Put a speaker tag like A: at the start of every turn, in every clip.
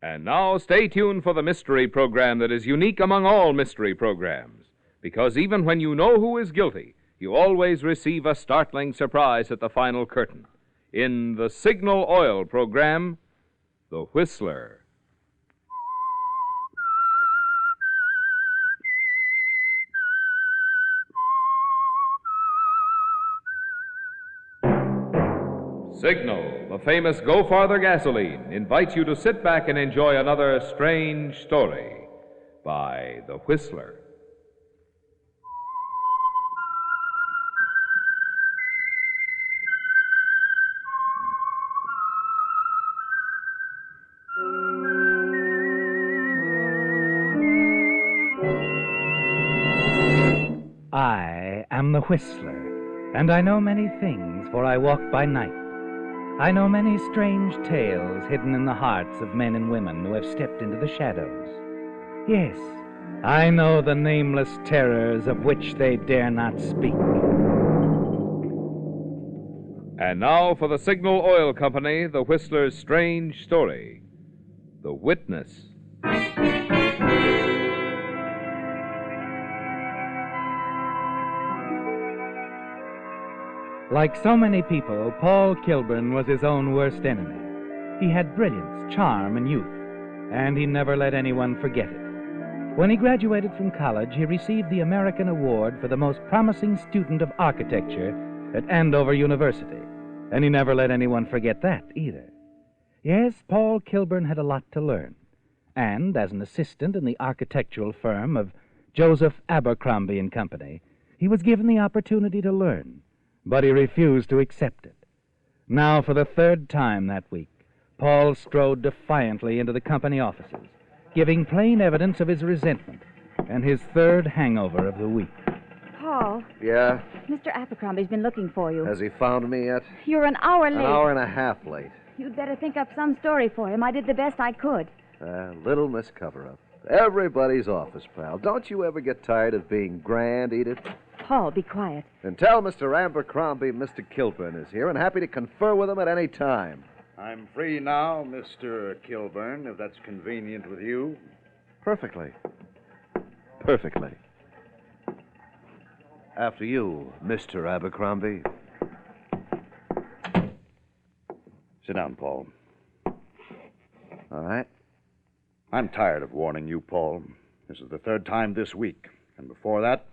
A: And now stay tuned for the mystery program that is unique among all mystery programs. Because even when you know who is guilty, you always receive a startling surprise at the final curtain. In the Signal Oil program, The Whistler. Signal, the famous Go Farther gasoline, invites you to sit back and enjoy another strange story by The Whistler.
B: I am the Whistler, and I know many things, for I walk by night. I know many strange tales hidden in the hearts of men and women who have stepped into the shadows. Yes, I know the nameless terrors of which they dare not speak.
A: And now for the Signal Oil Company, The Whistler's strange story, The Witness.
B: Like so many people, Paul Kilburn was his own worst enemy. He had brilliance, charm, and youth, and he never let anyone forget it. When he graduated from college, he received the American Award for the most promising student of architecture at Andover University, and he never let anyone forget that either. Yes, Paul Kilburn had a lot to learn, and as an assistant in the architectural firm of Joseph Abercrombie and Company, he was given the opportunity to learn. But he refused to accept it. Now, for the third time that week, Paul strode defiantly into the company offices, giving plain evidence of his resentment and his third hangover of the week.
C: Paul.
D: Yeah?
C: Mr. Abercrombie's been looking for you.
D: Has he found me yet?
C: You're an hour late.
D: An hour and a half late.
C: You'd better think up some story for him. I did the best I could.
D: Little Miss Cover-Up. Everybody's office pal. Don't you ever get tired of being grand, Edith?
C: Paul, be quiet.
D: And tell Mr. Abercrombie Mr. Kilburn is here and happy to confer with him at any time.
E: I'm free now, Mr. Kilburn, if that's convenient with you.
D: Perfectly. Perfectly. After you, Mr. Abercrombie.
E: Sit down, Paul.
D: All right.
E: I'm tired of warning you, Paul. This is the third time this week. And before that,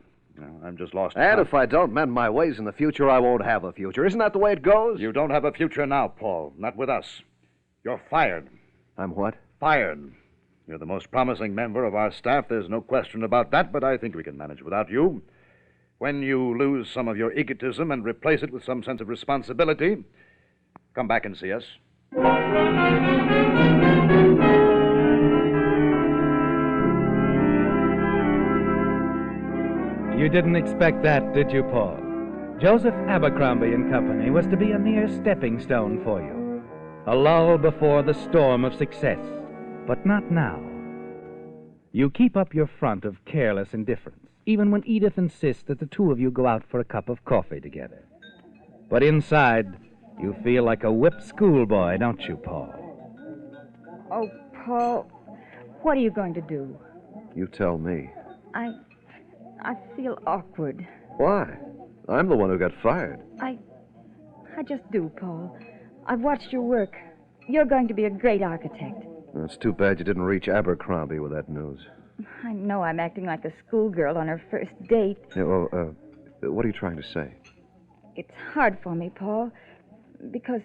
E: I'm just lost.
D: And if I don't mend my ways in the future, I won't have a future. Isn't that the way it goes?
E: You don't have a future now, Paul. Not with us. You're fired.
D: I'm what?
E: Fired. You're the most promising member of our staff. There's no question about that, but I think we can manage without you. When you lose some of your egotism and replace it with some sense of responsibility, come back and see us.
B: You didn't expect that, did you, Paul? Joseph Abercrombie and Company was to be a mere stepping stone for you, a lull before the storm of success, but not now. You keep up your front of careless indifference, even when Edith insists that the two of you go out for a cup of coffee together. But inside, you feel like a whipped schoolboy, don't you, Paul?
C: Oh, Paul, what are you going to do?
D: You tell me.
C: I feel awkward.
D: Why? I'm the one who got fired.
C: I just do, Paul. I've watched your work. You're going to be a great architect.
D: It's too bad you didn't reach Abercrombie with that news.
C: I know I'm acting like a schoolgirl on her first date.
D: Yeah, well, what are you trying to say?
C: It's hard for me, Paul, because,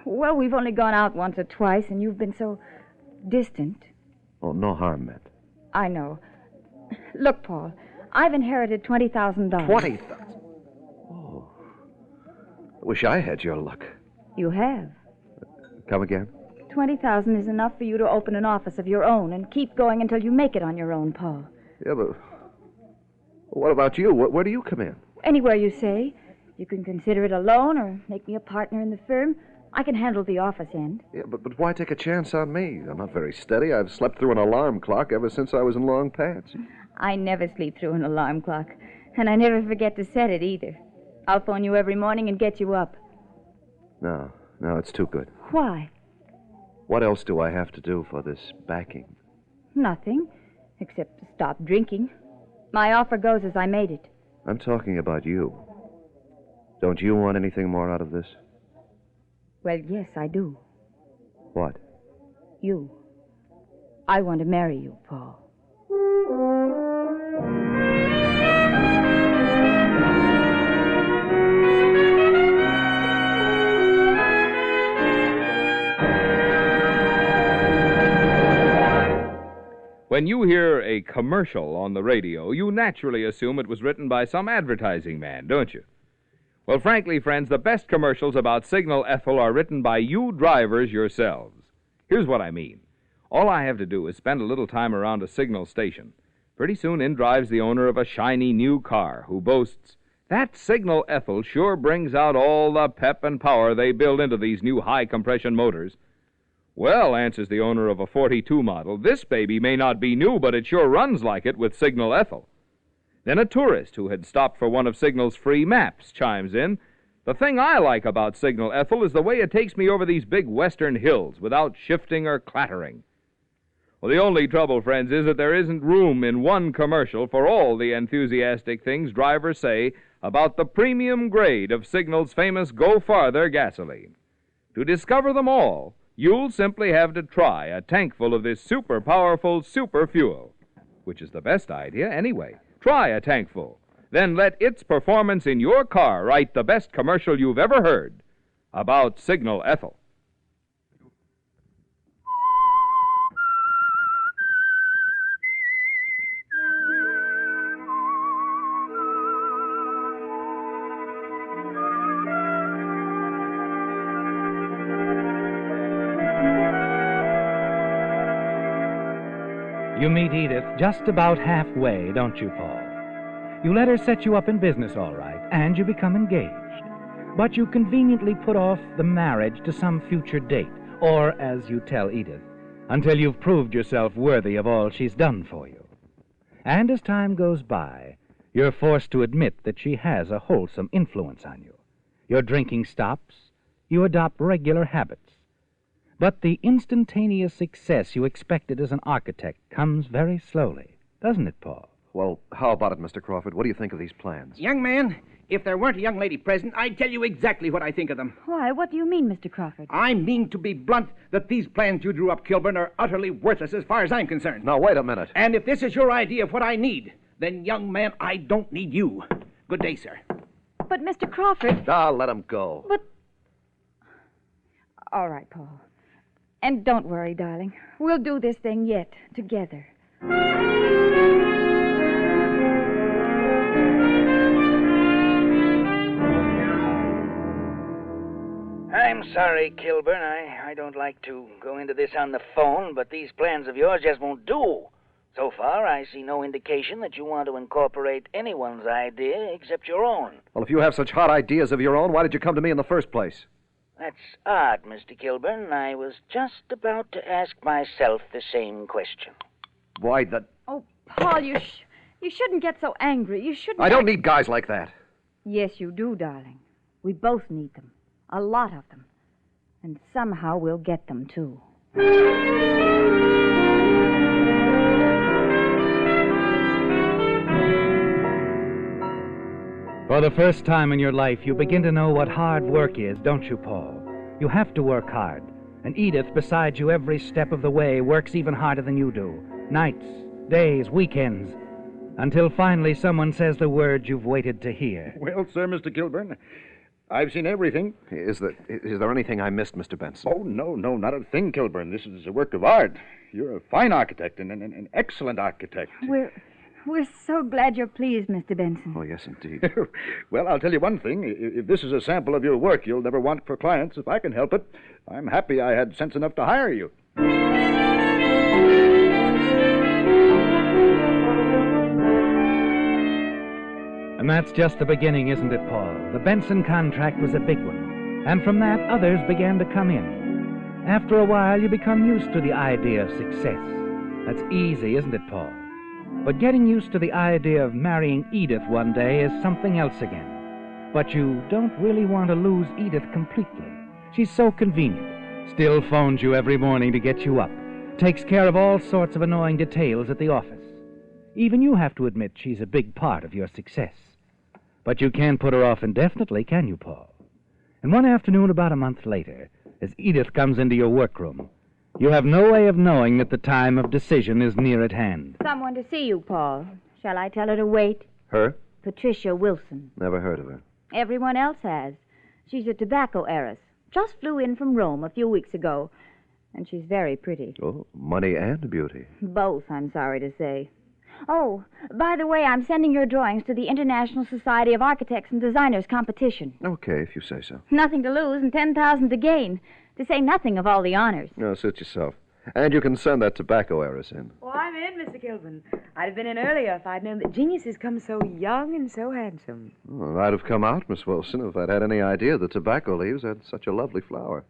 C: well, we've only gone out once or twice, and you've been so distant.
D: Oh, no harm meant.
C: I know. Look, Paul, I've inherited $20,000.
D: $20,000? Oh. I wish I had your luck.
C: You have.
D: Come again?
C: $20,000 is enough for you to open an office of your own and keep going until you make it on your own, Paul.
D: Yeah, but what about you? Where do you come in?
C: Anywhere you say. You can consider it a loan or make me a partner in the firm. I can handle the office end.
D: Yeah, but why take a chance on me? I'm not very steady. I've slept through an alarm clock ever since I was in long pants.
C: I never sleep through an alarm clock, and I never forget to set it either. I'll phone you every morning and get you up.
D: No, it's too good.
C: Why?
D: What else do I have to do for this backing?
C: Nothing, except to stop drinking. My offer goes as I made it.
D: I'm talking about you. Don't you want anything more out of this?
C: Well, yes, I do.
D: What?
C: You. I want to marry you, Paul.
A: When you hear a commercial on the radio, you naturally assume it was written by some advertising man, don't you? Well, frankly, friends, the best commercials about Signal Ethyl are written by you drivers yourselves. Here's what I mean. All I have to do is spend a little time around a signal station. Pretty soon in drives the owner of a shiny new car who boasts, "That Signal Ethyl sure brings out all the pep and power they build into these new high-compression motors." "Well," answers the owner of a 42 model, "this baby may not be new, but it sure runs like it with Signal Ethyl." Then a tourist who had stopped for one of Signal's free maps chimes in, "The thing I like about Signal Ethyl is the way it takes me over these big western hills without shifting or clattering." Well, the only trouble, friends, is that there isn't room in one commercial for all the enthusiastic things drivers say about the premium grade of Signal's famous Go Farther gasoline. To discover them all, you'll simply have to try a tankful of this super powerful super fuel, which is the best idea anyway. Try a tankful. Then let its performance in your car write the best commercial you've ever heard about Signal Ethyl.
B: You meet Edith just about halfway, don't you, Paul? You let her set you up in business all right, and you become engaged. But you conveniently put off the marriage to some future date, or, as you tell Edith, until you've proved yourself worthy of all she's done for you. And as time goes by, you're forced to admit that she has a wholesome influence on you. Your drinking stops, you adopt regular habits. But the instantaneous success you expected as an architect comes very slowly, doesn't it, Paul?
D: Well, how about it, Mr. Crawford? What do you think of these plans?
F: Young man, if there weren't a young lady present, I'd tell you exactly what I think of them.
C: Why, what do you mean, Mr. Crawford?
F: I mean, to be blunt, that these plans you drew up, Kilburn, are utterly worthless as far as I'm concerned.
D: Now, wait a minute.
F: And if this is your idea of what I need, then, young man, I don't need you. Good day, sir.
C: But, Mr. Crawford...
D: Let him go.
C: But... All right, Paul. And don't worry, darling. We'll do this thing yet, together.
G: I'm sorry, Kilburn. I don't like to go into this on the phone, but these plans of yours just won't do. So far, I see no indication that you want to incorporate anyone's idea except your own.
D: Well, if you have such hot ideas of your own, why did you come to me in the first place?
G: That's odd, Mr. Kilburn. I was just about to ask myself the same question.
D: Why, the...
C: Oh, Paul, you shouldn't get so angry. You shouldn't...
D: I don't need guys like that.
C: Yes, you do, darling. We both need them. A lot of them. And somehow we'll get them, too.
B: For the first time in your life, you begin to know what hard work is, don't you, Paul? You have to work hard. And Edith, beside you every step of the way, works even harder than you do. Nights, days, weekends. Until finally someone says the words you've waited to hear.
E: Well, sir, Mr. Kilburn, I've seen everything.
D: Is there anything I missed, Mr. Benson?
E: Oh, no, not a thing, Kilburn. This is a work of art. You're a fine architect and an excellent architect.
C: We're so glad you're pleased, Mr. Benson.
D: Oh, yes, indeed.
E: Well, I'll tell you one thing. If this is a sample of your work you'll never want for clients, if I can help it, I'm happy I had sense enough to hire you.
B: And that's just the beginning, isn't it, Paul? The Benson contract was a big one. And from that, others began to come in. After a while, you become used to the idea of success. That's easy, isn't it, Paul? But getting used to the idea of marrying Edith one day is something else again. But you don't really want to lose Edith completely. She's so convenient, still phones you every morning to get you up, takes care of all sorts of annoying details at the office. Even you have to admit she's a big part of your success. But you can't put her off indefinitely, can you, Paul? And one afternoon about a month later, as Edith comes into your workroom, you have no way of knowing that the time of decision is near at hand.
C: Someone to see you, Paul. Shall I tell her to wait?
D: Her?
C: Patricia Wilson.
D: Never heard of her.
C: Everyone else has. She's a tobacco heiress. Just flew in from Rome a few weeks ago. And she's very pretty.
D: Oh, money and beauty.
C: Both, I'm sorry to say. Oh, by the way, I'm sending your drawings to the International Society of Architects and Designers competition.
D: Okay, if you say so.
C: Nothing to lose and 10,000 to gain. To say nothing of all the honors.
D: No, suit yourself. And you can send that tobacco heiress in.
H: Oh, I'm in, Mr. Kilburn. I'd have been in earlier if I'd known that geniuses come so young and so handsome.
D: Well, I'd have come out, Miss Wilson, if I'd had any idea the tobacco leaves had such a lovely flower.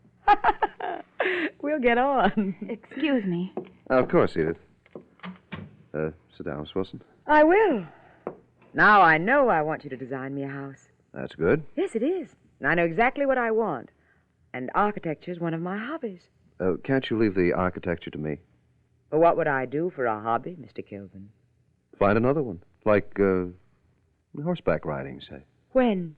H: We'll get on.
C: Excuse me.
D: Of course, Edith. Sit down, Miss Wilson.
H: I will. Now I know I want you to design me a house.
D: That's good.
H: Yes, it is. And I know exactly what I want. And architecture's one of my hobbies.
D: Can't you leave the architecture to me?
H: Well, what would I do for a hobby, Mr. Kilburn?
D: Find another one. Like, horseback riding, say.
H: When?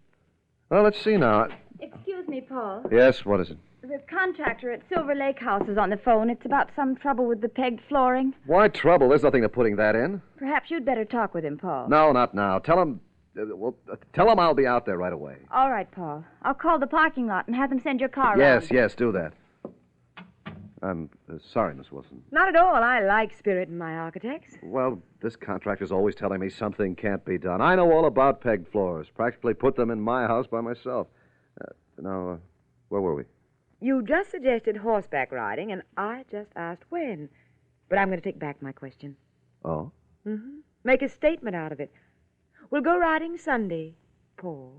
D: Well, let's see now.
C: Excuse me, Paul.
D: Yes, what is it?
C: The contractor at Silver Lake House is on the phone. It's about some trouble with the pegged flooring.
D: Why trouble? There's nothing to putting that in.
C: Perhaps you'd better talk with him, Paul.
D: No, not now. Tell him... tell him I'll be out there right away.
C: All right, Paul. I'll call the parking lot and have them send your car around.
D: Yes, do that. I'm sorry, Miss Wilson.
H: Not at all. I like spirit in my architects.
D: Well, this contractor's always telling me something can't be done. I know all about pegged floors. Practically put them in my house by myself. Now, where were we?
H: You just suggested horseback riding, and I just asked when. But I'm going to take back my question.
D: Oh?
H: Mm-hmm. Make a statement out of it. We'll go riding Sunday, Paul.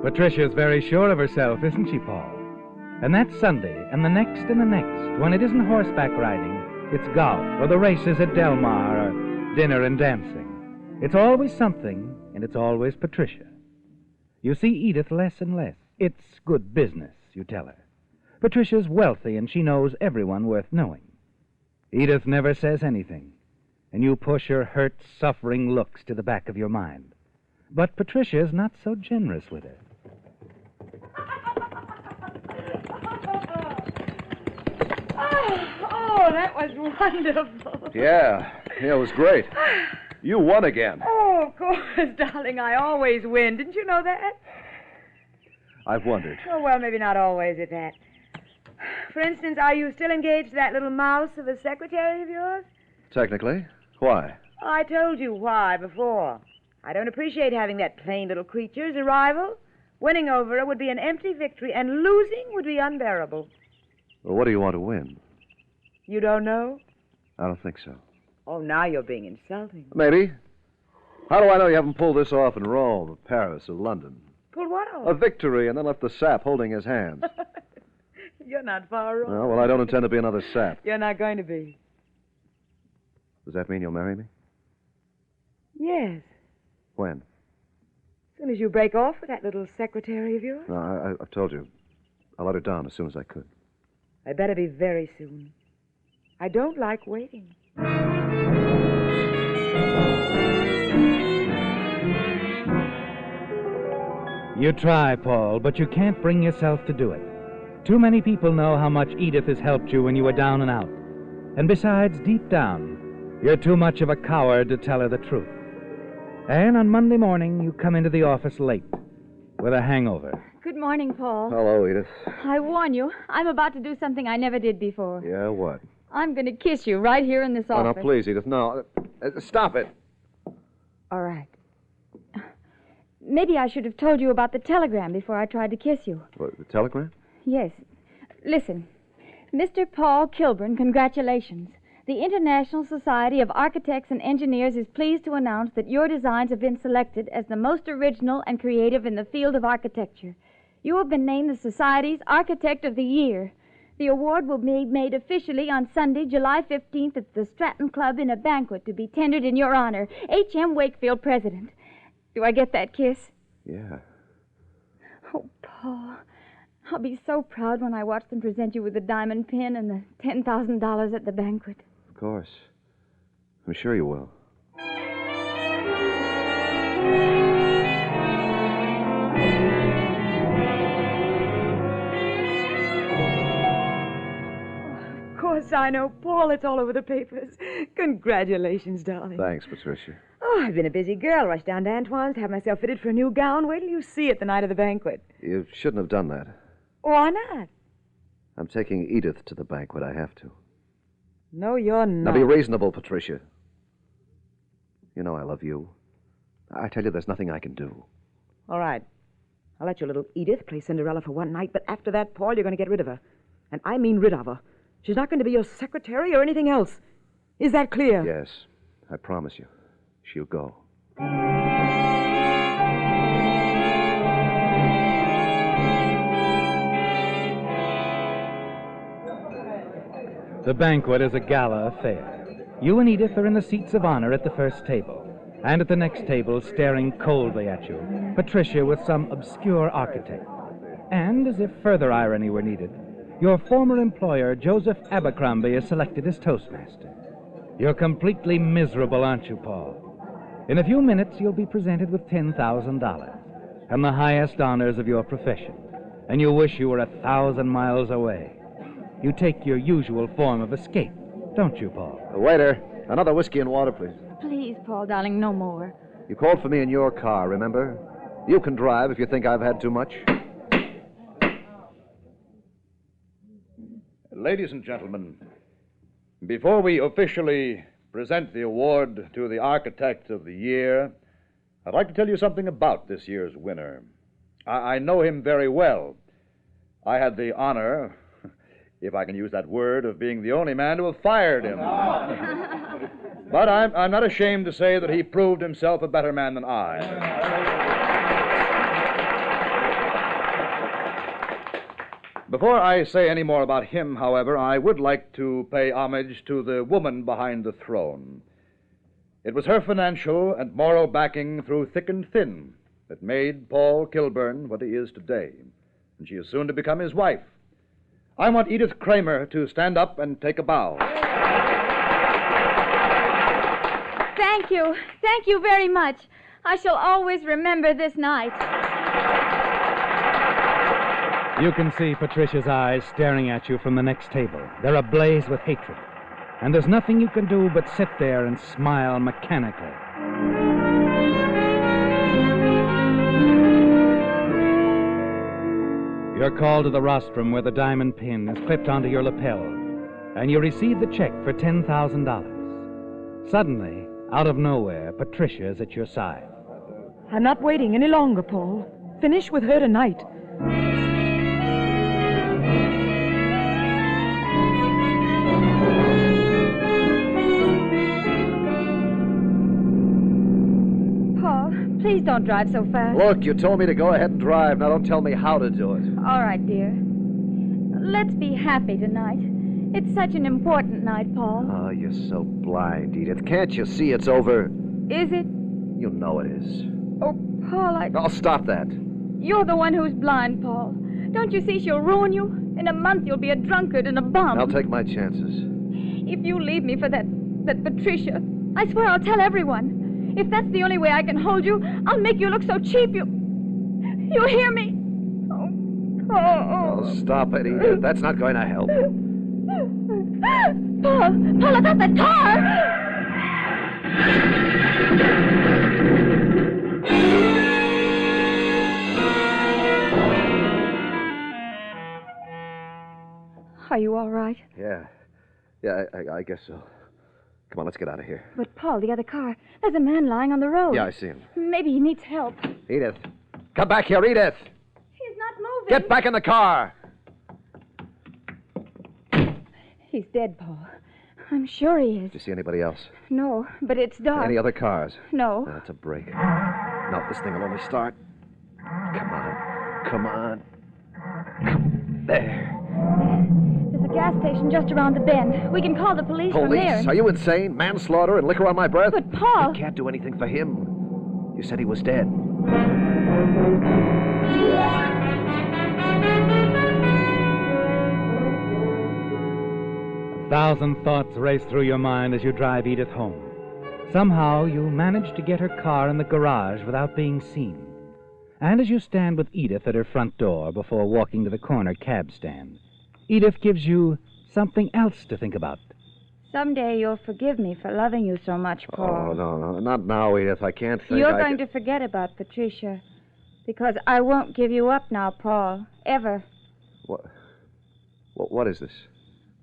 B: Patricia's very sure of herself, isn't she, Paul? And that Sunday, and the next and the next, when it isn't horseback riding, it's golf, or the races at Del Mar, or dinner and dancing. It's always something, and it's always Patricia. You see Edith less and less. It's good business, you tell her. Patricia's wealthy, and she knows everyone worth knowing. Edith never says anything, and you push her hurt, suffering looks to the back of your mind. But Patricia's not so generous with her.
H: Oh, that was wonderful.
D: Yeah, it was great. You won again.
H: Oh, of course, darling. I always win. Didn't you know that?
D: I've wondered.
H: Oh, well, maybe not always at that. For instance, are you still engaged to that little mouse of a secretary of yours?
D: Technically. Why?
H: I told you why before. I don't appreciate having that plain little creature as a rival. Winning over her would be an empty victory, and losing would be unbearable.
D: Well, what do you want to win?
H: You don't know?
D: I don't think so.
H: Oh, now you're being insulting.
D: Maybe. How do I know you haven't pulled this off in Rome, or Paris, or London?
H: Pulled what off?
D: A victory, and then left the sap holding his hands.
H: You're not far wrong.
D: Well, I don't intend to be another sap.
H: You're not going to be.
D: Does that mean you'll marry me?
H: Yes.
D: When?
H: As soon as you break off with that little secretary of yours.
D: No, I've told you. I'll let her down as soon as I could.
H: I'd better be very soon. I don't like waiting.
B: You try, Paul, but you can't bring yourself to do it. Too many people know how much Edith has helped you when you were down and out. And besides, deep down, you're too much of a coward to tell her the truth. And on Monday morning, you come into the office late with a hangover.
C: Good morning, Paul.
D: Hello, Edith.
C: I warn you, I'm about to do something I never did before.
D: Yeah, what?
C: I'm going to kiss you right here in this
D: Oh,
C: office.
D: no, please, Edith, no. Stop it.
C: All right. Maybe I should have told you about the telegram before I tried to kiss you.
D: What, the telegram?
C: Yes. Listen. Mr. Paul Kilburn, congratulations. The International Society of Architects and Engineers is pleased to announce that your designs have been selected as the most original and creative in the field of architecture. You have been named the Society's Architect of the Year. The award will be made officially on Sunday, July 15th at the Stratton Club in a banquet to be tendered in your honor. H.M. Wakefield, President. Do I get that kiss?
D: Yeah.
C: Oh, Paul, I'll be so proud when I watch them present you with the diamond pin and the $10,000 at the banquet.
D: Of course. I'm sure you will.
H: Of course I know, Paul. It's all over the papers. Congratulations, darling.
D: Thanks, Patricia.
H: Oh, I've been a busy girl. Rushed down to Antoine's to have myself fitted for a new gown. Wait till you see it the night of the banquet.
D: You shouldn't have done that.
H: Why not?
D: I'm taking Edith to the banquet. I have to.
H: No, you're
D: Now
H: not.
D: be reasonable, Patricia. You know I love you. I tell you, there's nothing I can do.
H: All right. I'll let your little Edith play Cinderella for one night, but after that, Paul, you're going to get rid of her. And I mean rid of her. She's not going to be your secretary or anything else. Is that clear?
D: Yes, I promise you. She'll go.
B: The banquet is a gala affair. You and Edith are in the seats of honor at the first table. And at the next table, staring coldly at you, Patricia with some obscure architect. And, as if further irony were needed, your former employer, Joseph Abercrombie, is selected as Toastmaster. You're completely miserable, aren't you, Paul? In a few minutes, you'll be presented with $10,000 and the highest honors of your profession. And you wish you were 1,000 miles away. You take your usual form of escape, don't you, Paul?
D: Waiter, another whiskey and water, please.
C: Please, Paul, darling, no more.
D: You called for me in your car, remember? You can drive if you think I've had too much.
E: Ladies and gentlemen, before we officially present the award to the Architect of the Year, I'd like to tell you something about this year's winner. I know him very well. I had the honor, if I can use that word, of being the only man to have fired him. But I'm not ashamed to say that he proved himself a better man than I. Before I say any more about him, however, I would like to pay homage to the woman behind the throne. It was her financial and moral backing through thick and thin that made Paul Kilburn what he is today, and she is soon to become his wife. I want Edith Kramer to stand up and take a bow.
C: Thank you. Thank you very much. I shall always remember this night.
B: You can see Patricia's eyes staring at you from the next table. They're ablaze with hatred. And there's nothing you can do but sit there and smile mechanically. You're called to the rostrum where the diamond pin is clipped onto your lapel, and you receive the check for $10,000. Suddenly, out of nowhere, Patricia is at your side.
H: I'm not waiting any longer, Paul. Finish with her tonight.
C: Please don't drive so fast.
D: Look, you told me to go ahead and drive. Now don't tell me how to do it.
C: All right, dear. Let's be happy tonight. It's such an important night, Paul.
D: Oh, you're so blind, Edith. Can't you see it's over?
C: Is it?
D: You know it is.
C: Oh, Paul,
D: I'll stop that.
C: You're the one who's blind, Paul. Don't you see she'll ruin you? In a month, you'll be a drunkard and a bum.
D: I'll take my chances.
C: If you leave me for that Patricia, I swear I'll tell everyone. If that's the only way I can hold you, I'll make you look so cheap you'll hear me.
D: Oh, stop it, Edith. That's not going to help.
C: Paul, I got that car! Are you all right?
D: Yeah, I guess so. Come on, let's get out of here.
C: But, Paul, the other car. There's a man lying on the road.
D: Yeah, I see him.
C: Maybe he needs help.
D: Edith. Come back here, Edith.
C: He's not moving.
D: Get back in the car.
C: He's dead, Paul. I'm sure he is.
D: Did you see anybody else?
C: No, but it's dark.
D: Any other cars?
C: No.
D: That's a break. Now, if this thing will only start. Come on. There.
C: There's a gas station just around the bend. We can call the police from there.
D: Police? Are you insane? Manslaughter and liquor on my breath?
C: But, Paul...
D: You can't do anything for him. You said he was dead.
B: 1,000 thoughts race through your mind as you drive Edith home. Somehow you manage to get her car in the garage without being seen. And as you stand with Edith at her front door before walking to the corner cab stand, Edith gives you something else to think about.
C: Someday you'll forgive me for loving you so much, Paul.
D: Oh, no, not now, Edith. I can't think.
C: You're going to forget about Patricia. Because I won't give you up now, Paul. Ever.
D: What is this?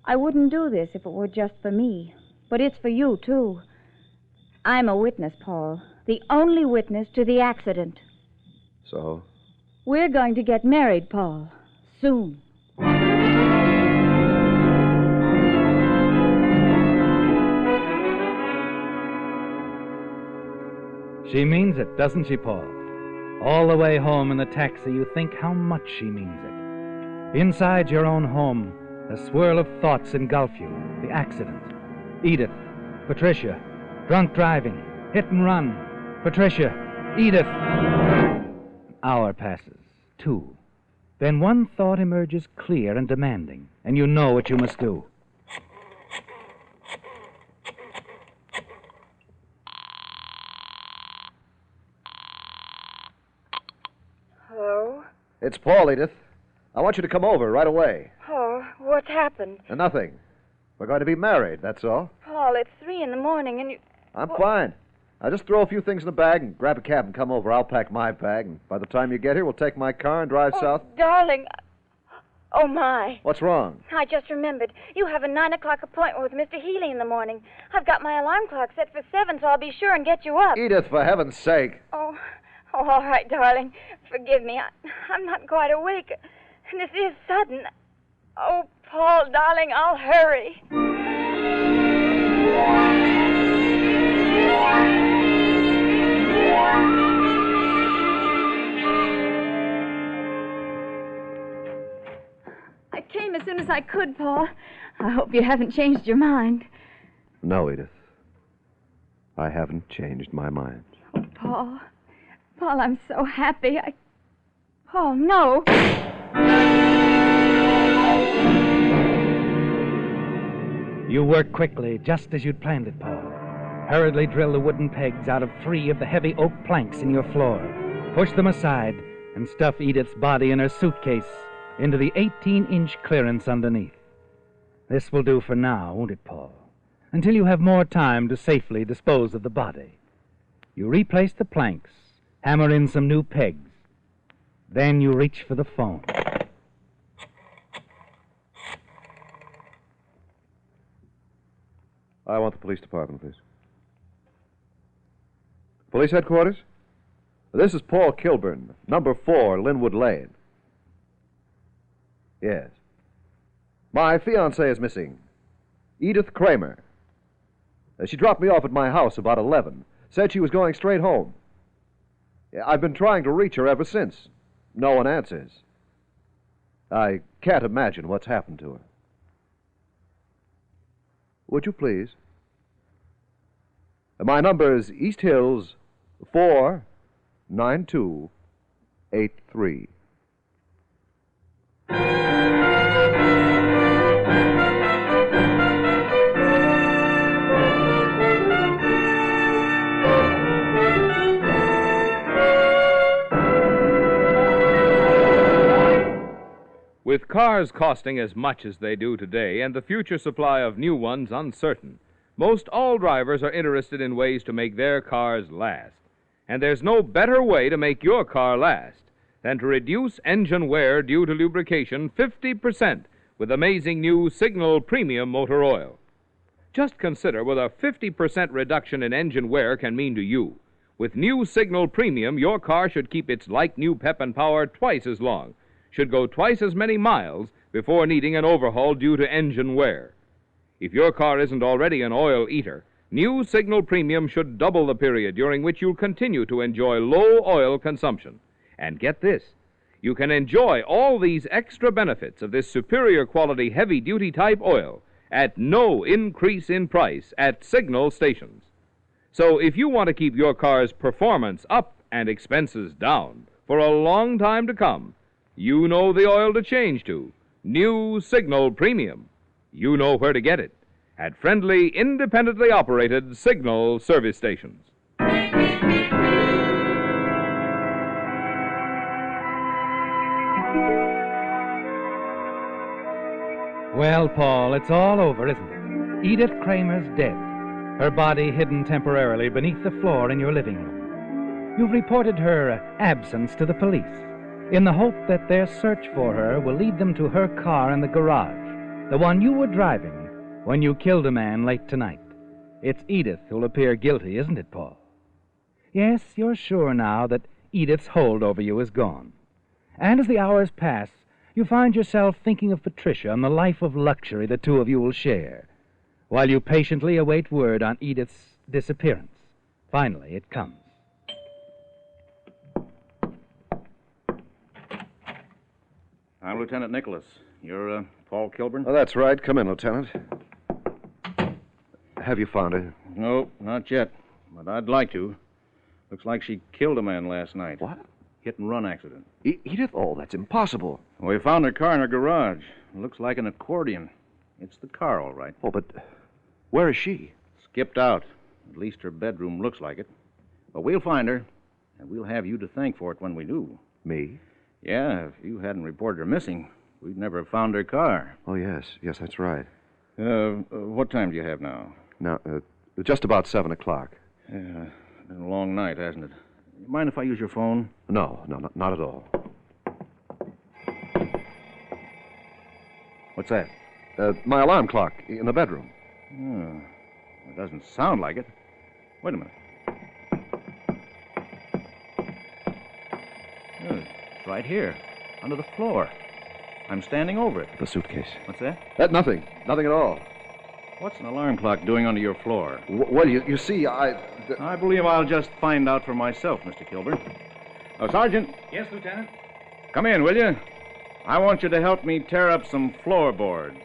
C: I wouldn't do this if it were just for me. But it's for you, too. I'm a witness, Paul. The only witness to the accident.
D: So?
C: We're going to get married, Paul. Soon.
B: She means it, doesn't she, Paul? All the way home in the taxi, you think how much she means it. Inside your own home, a swirl of thoughts engulf you. The accident. Edith. Patricia. Drunk driving. Hit and run. Patricia. Edith. An hour passes. 2. Then one thought emerges clear and demanding, and you know what you must do.
C: Hello?
D: It's Paul, Edith. I want you to come over right away.
C: Paul, what's happened?
D: Nothing. We're going to be married, that's all.
C: Paul, it's 3 in the morning and you...
D: I'm fine. I'll just throw a few things in the bag and grab a cab and come over. I'll pack my bag, and by the time you get here, we'll take my car and drive south.
C: Darling. Oh, my.
D: What's wrong?
C: I just remembered. You have a 9 o'clock appointment with Mr. Healy in the morning. I've got my alarm clock set for 7, so I'll be sure and get you up.
D: Edith, for heaven's sake.
C: Oh, all right, darling. Forgive me. I'm not quite awake. And this is sudden. Oh, Paul, darling, I'll hurry. I came as soon as I could, Paul. I hope you haven't changed your mind.
D: No, Edith. I haven't changed my mind.
C: Oh, Paul. Paul, I'm so happy. Paul, no.
B: You work quickly, just as you'd planned it, Paul. Hurriedly drill the wooden pegs out of 3 of the heavy oak planks in your floor. Push them aside and stuff Edith's body in her suitcase into the 18-inch clearance underneath. This will do for now, won't it, Paul? Until you have more time to safely dispose of the body. You replace the planks, hammer in some new pegs. Then you reach for the phone.
D: I want the police department, please. Police headquarters? This is Paul Kilburn, number 4, Linwood Lane. Yes. My fiancée is missing. Edith Kramer. She dropped me off at my house about 11. Said she was going straight home. I've been trying to reach her ever since. No one answers. I can't imagine what's happened to her. Would you please? My number is East Hills 49283.
A: With cars costing as much as they do today and the future supply of new ones uncertain, most all drivers are interested in ways to make their cars last. And there's no better way to make your car last than to reduce engine wear due to lubrication 50% with amazing new Signal Premium Motor Oil. Just consider what a 50% reduction in engine wear can mean to you. With new Signal Premium, your car should keep its like-new pep and power twice as long, should go twice as many miles before needing an overhaul due to engine wear. If your car isn't already an oil eater, new Signal Premium should double the period during which you'll continue to enjoy low oil consumption. And get this, you can enjoy all these extra benefits of this superior quality heavy-duty type oil at no increase in price at Signal stations. So if you want to keep your car's performance up and expenses down for a long time to come, you know the oil to change to. New Signal Premium. You know where to get it. At friendly, independently operated Signal service stations.
B: Well, Paul, it's all over, isn't it? Edith Kramer's dead. Her body hidden temporarily beneath the floor in your living room. You've reported her absence to the police in the hope that their search for her will lead them to her car in the garage, the one you were driving when you killed a man late tonight. It's Edith who'll appear guilty, isn't it, Paul? Yes, you're sure now that Edith's hold over you is gone. And as the hours pass, you find yourself thinking of Patricia and the life of luxury the two of you will share, while you patiently await word on Edith's disappearance. Finally, it comes.
I: I'm Lieutenant Nicholas. You're, Paul Kilburn?
D: Oh, that's right. Come in, Lieutenant. Have you found her?
I: No, not yet. But I'd like to. Looks like she killed a man last night.
D: What?
I: Hit-and-run accident.
D: Edith? Oh, that's impossible.
I: We found her car in her garage. It looks like an accordion. It's the car, all right.
D: Oh, but where is she?
I: Skipped out. At least her bedroom looks like it. But we'll find her, and we'll have you to thank for it when we do.
D: Me?
I: Yeah, if you hadn't reported her missing, we'd never have found her car.
D: Oh, yes. Yes, that's right.
I: What time do you have now?
D: Now, just about 7 o'clock.
I: Yeah, been a long night, hasn't it? Mind if I use your phone?
D: No, not at all.
I: What's that?
D: My alarm clock in the bedroom.
I: It doesn't sound like it. Wait a minute. It's right here, under the floor. I'm standing over it.
D: The suitcase.
I: What's that?
D: Nothing. Nothing at all.
I: What's an alarm clock doing under your floor?
D: Well, you see,
I: I believe I'll just find out for myself, Mr. Kilburn. Oh, Sergeant.
B: Yes, Lieutenant?
I: Come in, will you? I want you to help me tear up some floorboards.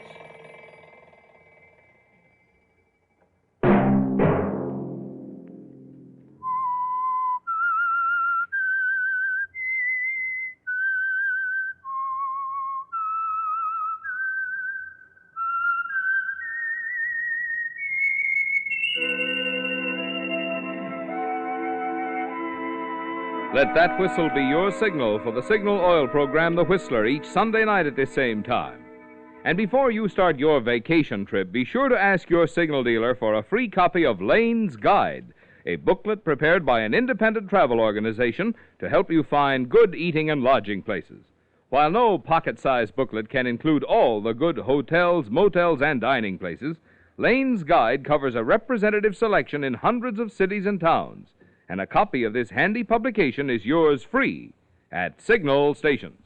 A: Let that whistle be your signal for the Signal Oil program, The Whistler, each Sunday night at this same time. And before you start your vacation trip, be sure to ask your signal dealer for a free copy of Lane's Guide, a booklet prepared by an independent travel organization to help you find good eating and lodging places. While no pocket-sized booklet can include all the good hotels, motels, and dining places, Lane's Guide covers a representative selection in hundreds of cities and towns. And a copy of this handy publication is yours free at Signal stations.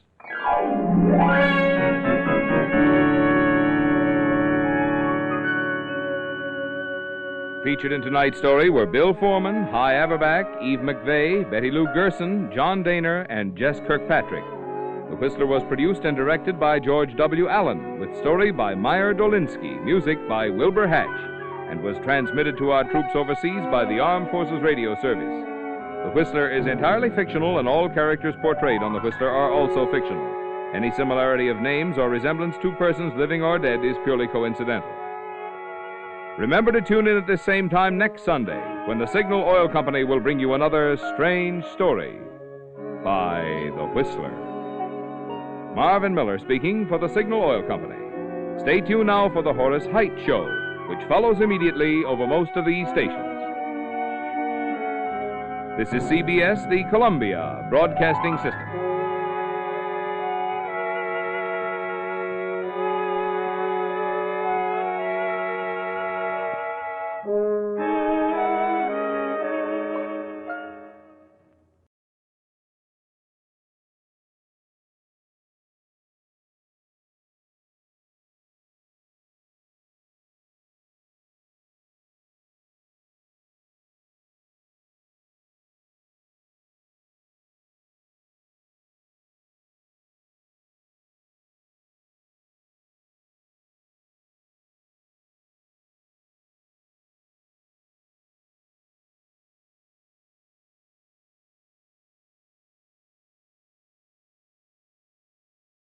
A: Featured in tonight's story were Bill Foreman, Hy Averback, Eve McVeigh, Betty Lou Gerson, John Daner, and Jess Kirkpatrick. The Whistler was produced and directed by George W. Allen, with story by Meyer Dolinsky, music by Wilbur Hatch, and was transmitted to our troops overseas by the Armed Forces Radio Service. The Whistler is entirely fictional, and all characters portrayed on The Whistler are also fictional. Any similarity of names or resemblance to persons living or dead is purely coincidental. Remember to tune in at this same time next Sunday, when the Signal Oil Company will bring you another strange story by The Whistler. Marvin Miller speaking for the Signal Oil Company. Stay tuned now for the Horace Heidt Show, which follows immediately over most of these stations. This is CBS, the Columbia Broadcasting System.